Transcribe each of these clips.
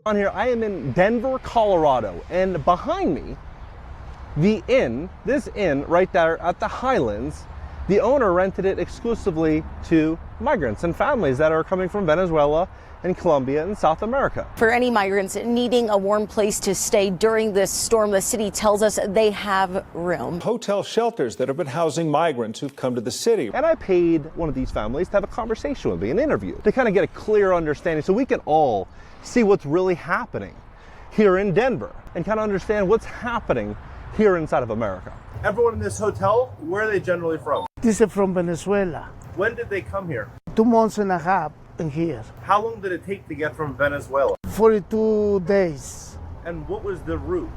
On here, I am in Denver, Colorado, and behind me, this inn right there at the Highlands, the owner rented it exclusively to migrants and families that are coming from Venezuela and Colombia and South America. For any migrants needing a warm place to stay during this storm, the city tells us they have room. Hotel shelters that have been housing migrants who've come to the city. And I paid one of these families to have a conversation with me, an interview, to kind of get a clear understanding so we can all see what's really happening here in Denver and kind of understand what's happening here inside of America. Everyone in this hotel, where are they generally from? This is from Venezuela. When did they come here? 2 months and a half in here. How long did it take to get from Venezuela? 42 days. And what was the route?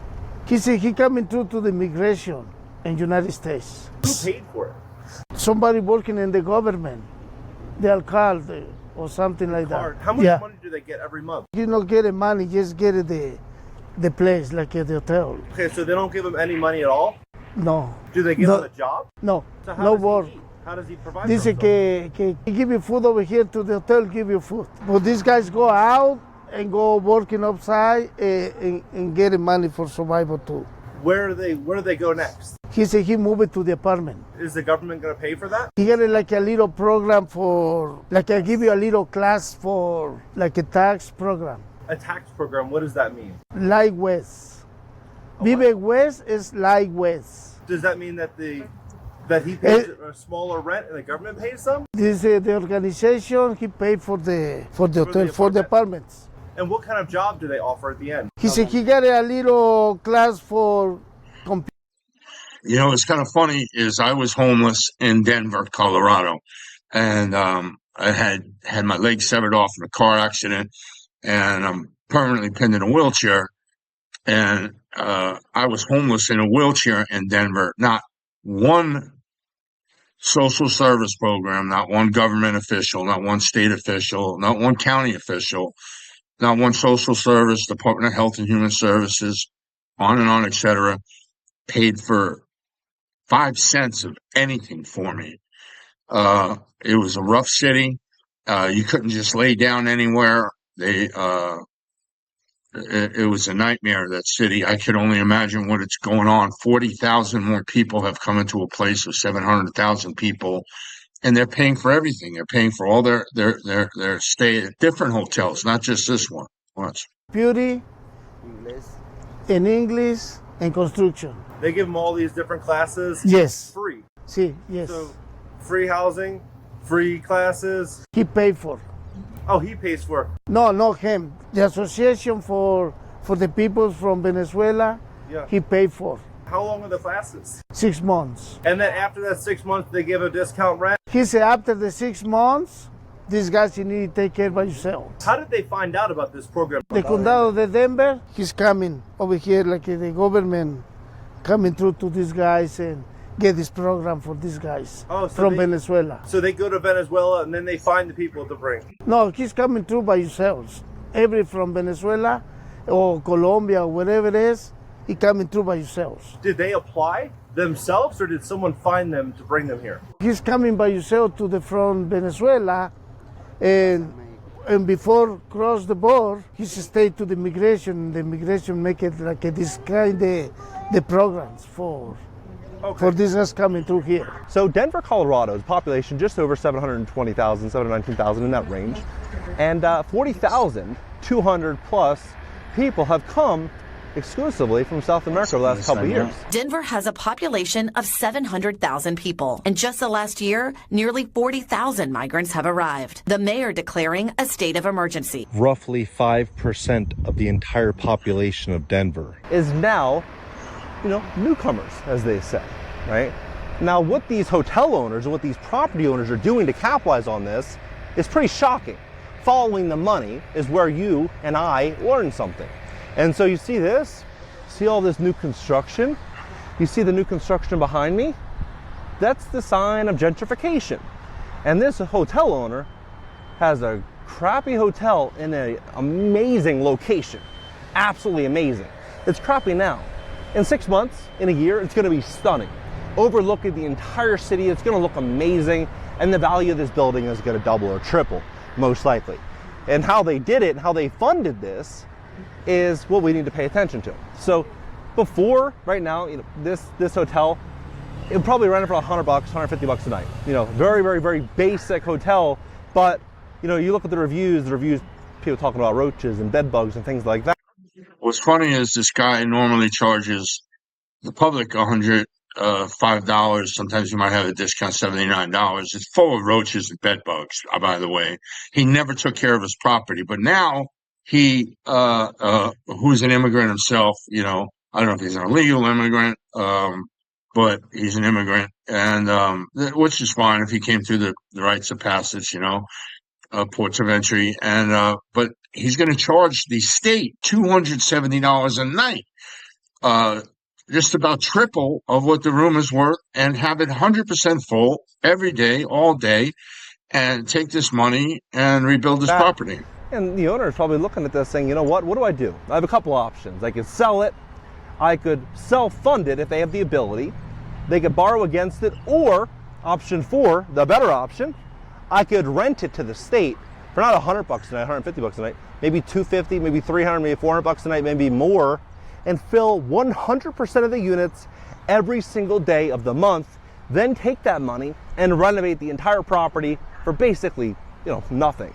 He said he coming through to the immigration in United States. Who paid for it? Somebody working in the government, the alcalde or something like that. How much money do they get every month? You don't get the money, just get the place, like at the hotel. Okay, so they don't give them any money at all? No. Do they give them a job? No, So no work. How does he provide Dice for himself? que he give you food over here to the hotel, give you food. But these guys go out and go working outside and getting money for survival too. Where do they go next? He said he moved to the apartment. Is the government going to pay for that? He got like a little program for, like I give you a little class for like a tax program. A tax program, what does that mean? Like West. Vive West is like West. Does that mean that he pays a smaller rent and the government pays some? This the organization, he paid for the hotel, for the apartments. And what kind of job do they offer at the end? He said he got a little class for computer. You know, what's kind of funny is I was homeless in Denver, Colorado, and I had my leg severed off in a car accident, and I'm permanently pinned in a wheelchair. And I was homeless in a wheelchair in Denver. Not one social service program, not one government official, not one state official, not one county official, not one social service, Department of Health and Human Services, on and on, etc., paid for 5 cents of anything for me. It was a rough city. You couldn't just lay down anywhere. It was a nightmare, that city. I could only imagine what it's going on. 40,000 more people have come into a place of 700,000 people, and they're paying for everything. They're paying for all their stay at different hotels, not just this one. Watch. Beauty, in English, and construction. They give them all these different classes? Yes. Free? Sí, yes. So, free housing, free classes? He paid for. Oh, he pays for it? No, not him. The association for the people from Venezuela, he paid for. How long are the classes? 6 months. And then after that 6 months, they give a discount rent? He said after the 6 months, these guys you need to take care by yourself. How did they find out about this program? The condado de Denver, he's coming over here, like the government coming through to these guys and get this program for these guys from Venezuela. So they go to Venezuela and then they find the people to bring? No, he's coming through by yourselves. Every from Venezuela or Colombia or wherever it is, he coming through by yourselves. Did they apply themselves or did someone find them to bring them here? He's coming by yourself to the from Venezuela, and before cross the border, he stayed to the immigration. The immigration make it like this kind of the programs for these guys coming through here. So Denver, Colorado's population just over 720,000, 719,000 in that range, and 40,200 plus people have come exclusively from South America over the last couple of years. Denver has a population of 700,000 people. In just the last year, nearly 40,000 migrants have arrived. The mayor declaring a state of emergency. Roughly 5% of the entire population of Denver is now, newcomers, as they say, right? Now, what these hotel owners and what these property owners are doing to capitalize on this is pretty shocking. Following the money is where you and I learn something. And so you see this, see all this new construction? You see the new construction behind me? That's the sign of gentrification. And this hotel owner has a crappy hotel in an amazing location. Absolutely amazing. It's crappy now. In 6 months, in a year, it's gonna be stunning. Overlooking the entire city, it's gonna look amazing, and the value of this building is gonna double or triple, most likely. And how they did it and how they funded this is what we need to pay attention to. So before, right now, this hotel, it would probably rent it for $100, $150 a night. Very, very, very basic hotel. But, you look at the reviews, people talking about roaches and bed bugs and things like that. What's funny is this guy normally charges the public $105. Sometimes you might have a discount, $79. It's full of roaches and bed bugs, by the way. He never took care of his property, but now he, who's an immigrant himself, I don't know if he's an illegal immigrant, but he's an immigrant, and which is fine if he came through the rites of passage, ports of entry, and but he's going to charge the state $270 a night, just about triple of what the room is worth, and have it 100% full every day, all day, and take this money and rebuild his property. And the owner is probably looking at this saying, what do I do? I have a couple options. I could sell it, I could self-fund it if they have the ability, they could borrow against it, or option 4, the better option, I could rent it to the state for not $100 a night, $150 a night, maybe $250, maybe $300, maybe $400 a night, maybe more, and fill 100% of the units every single day of the month, then take that money and renovate the entire property for basically, nothing.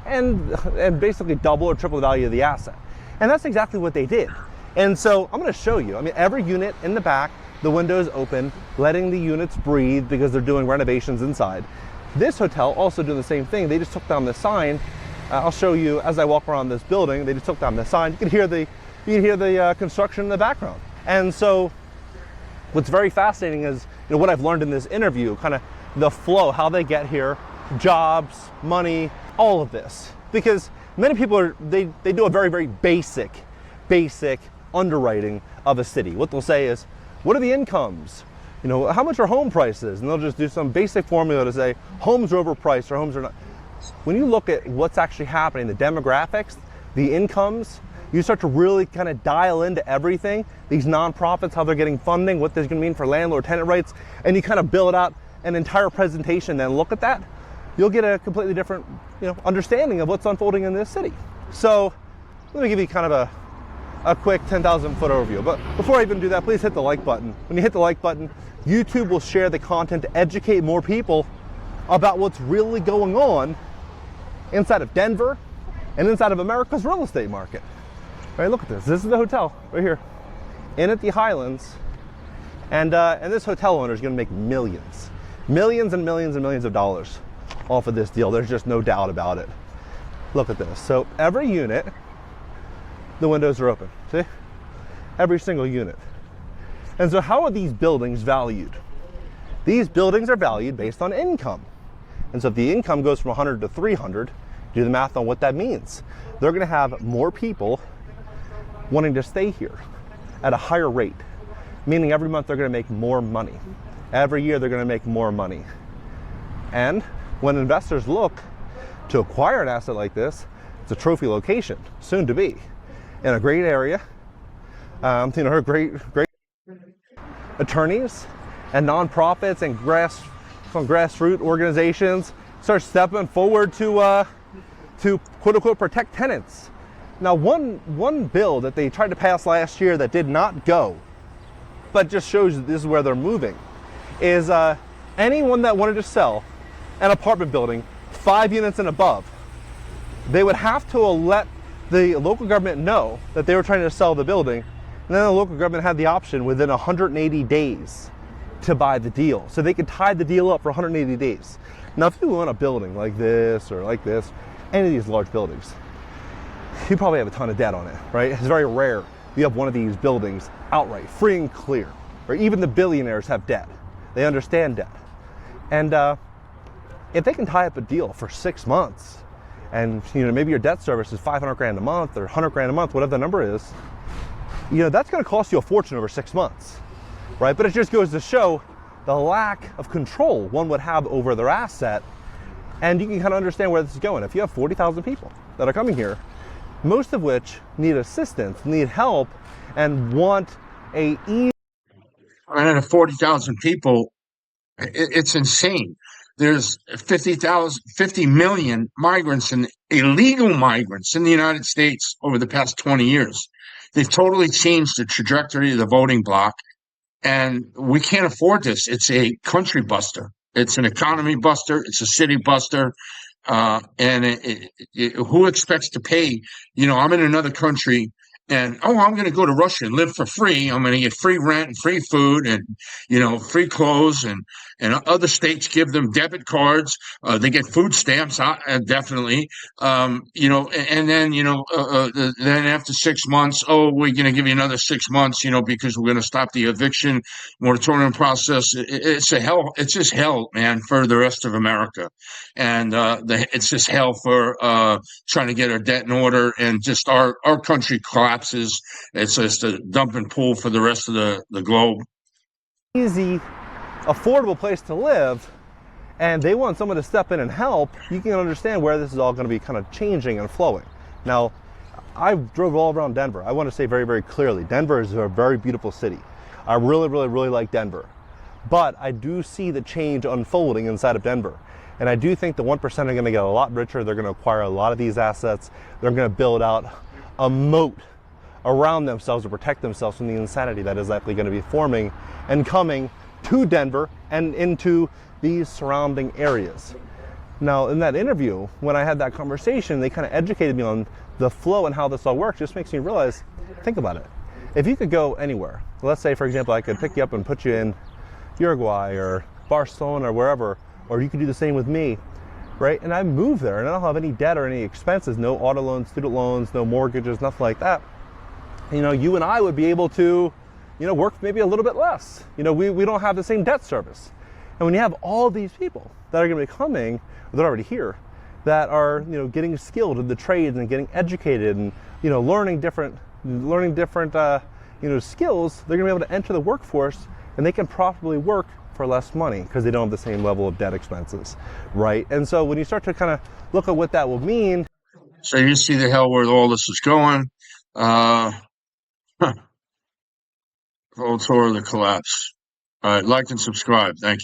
And basically double or triple the value of the asset. And that's exactly what they did. And so I'm going to show you. Every unit in the back, the windows open, letting the units breathe because they're doing renovations inside. This hotel also doing the same thing. They just took down the sign. I'll show you as I walk around this building. They just took down the sign. You can hear the construction in the background. And so what's very fascinating is what I've learned in this interview, kind of the flow, how they get here, jobs, money, all of this. Because many people they do a very, very basic underwriting of a city. What they'll say is, what are the incomes? How much are home prices? And they'll just do some basic formula to say homes are overpriced or homes are not. When you look at what's actually happening, the demographics, the incomes, you start to really kind of dial into everything, these nonprofits, how they're getting funding, what this is going to mean for landlord-tenant rights, and you kind of build out an entire presentation, then look at that, you'll get a completely different understanding of what's unfolding in this city. So let me give you kind of a quick 10,000 foot overview. But before I even do that, please hit the like button. When you hit the like button, YouTube will share the content to educate more people about what's really going on inside of Denver and inside of America's real estate market. All right, look at this. This is the hotel right here in at the Highlands. And this hotel owner is going to make millions and millions and millions of dollars off of this deal. There's just no doubt about it. Look at this. So every unit, the windows are open. See? Every single unit. And so how are these buildings valued? These buildings are valued based on income. And so if the income goes from 100 to 300, do the math on what that means. They're going to have more people wanting to stay here at a higher rate, meaning every month they're going to make more money. Every year they're going to make more money. And when investors look to acquire an asset like this, it's a trophy location, soon to be, in a great area. Her great attorneys and nonprofits and grassroots organizations start stepping forward to quote unquote protect tenants. Now, one bill that they tried to pass last year that did not go, but just shows that this is where they're moving, is anyone that wanted to sell an apartment building 5 units and above, they would have to let the local government know that they were trying to sell the building, and then the local government had the option within 180 days to buy the deal. So they could tie the deal up for 180 days. Now, if you own a building like this or like this, any of these large buildings, you probably have a ton of debt on it, right? It's very rare you have one of these buildings outright, free and clear. Or even the billionaires have debt. They understand debt. And if they can tie up a deal for 6 months, and maybe your debt service is 500 grand a month or 100 grand a month, whatever the number is, that's going to cost you a fortune over 6 months, right? But it just goes to show the lack of control one would have over their asset, and you can kind of understand where this is going. If you have 40,000 people that are coming here, most of which need assistance, need help, and want and at 40,000 people, it's insane. there's 50 million migrants and illegal migrants in the United States over the past 20 years. They've totally changed the trajectory of the voting bloc, and we can't afford this. It's a country buster. It's an economy buster. It's a city buster. Who expects to pay? I'm in another country, and I'm going to go to Russia and live for free. I'm going to get free rent and free food and free clothes, and other states give them debit cards. They get food stamps, definitely. And then then after 6 months, we're going to give you another 6 months, because we're going to stop the eviction moratorium process. It's a hell. It's just hell, man, for the rest of America. And it's just hell for trying to get our debt in order, and just our country collapses. It's just a dumping pool for the rest of the globe. Easy, affordable place to live, and they want someone to step in and help. You can understand where this is all going to be kind of changing and flowing. Now, I drove all around Denver. I want to say very, very clearly, Denver is a very beautiful city. I really, really, really like Denver. But I do see the change unfolding inside of Denver. And I do think the 1% are going to get a lot richer. They're going to acquire a lot of these assets. They're going to build out a moat around themselves to protect themselves from the insanity that is likely going to be forming and coming to Denver and into these surrounding areas. Now, in that interview, when I had that conversation, they kind of educated me on the flow and how this all works. Just makes me realize, think about it. If you could go anywhere, let's say, for example, I could pick you up and put you in Uruguay or Barcelona or wherever, or you could do the same with me, right? And I move there and I don't have any debt or any expenses, no auto loans, student loans, no mortgages, nothing like that. You and I would be able to, work maybe a little bit less. We don't have the same debt service. And when you have all these people that are going to be coming, they're already here, that are, getting skilled in the trades and getting educated and, learning different skills, they're going to be able to enter the workforce, and they can profitably work for less money because they don't have the same level of debt expenses, right? And so when you start to kind of look at what that will mean. So you see the hell where all this is going. Full tour of the collapse. All right, like and subscribe. Thank you.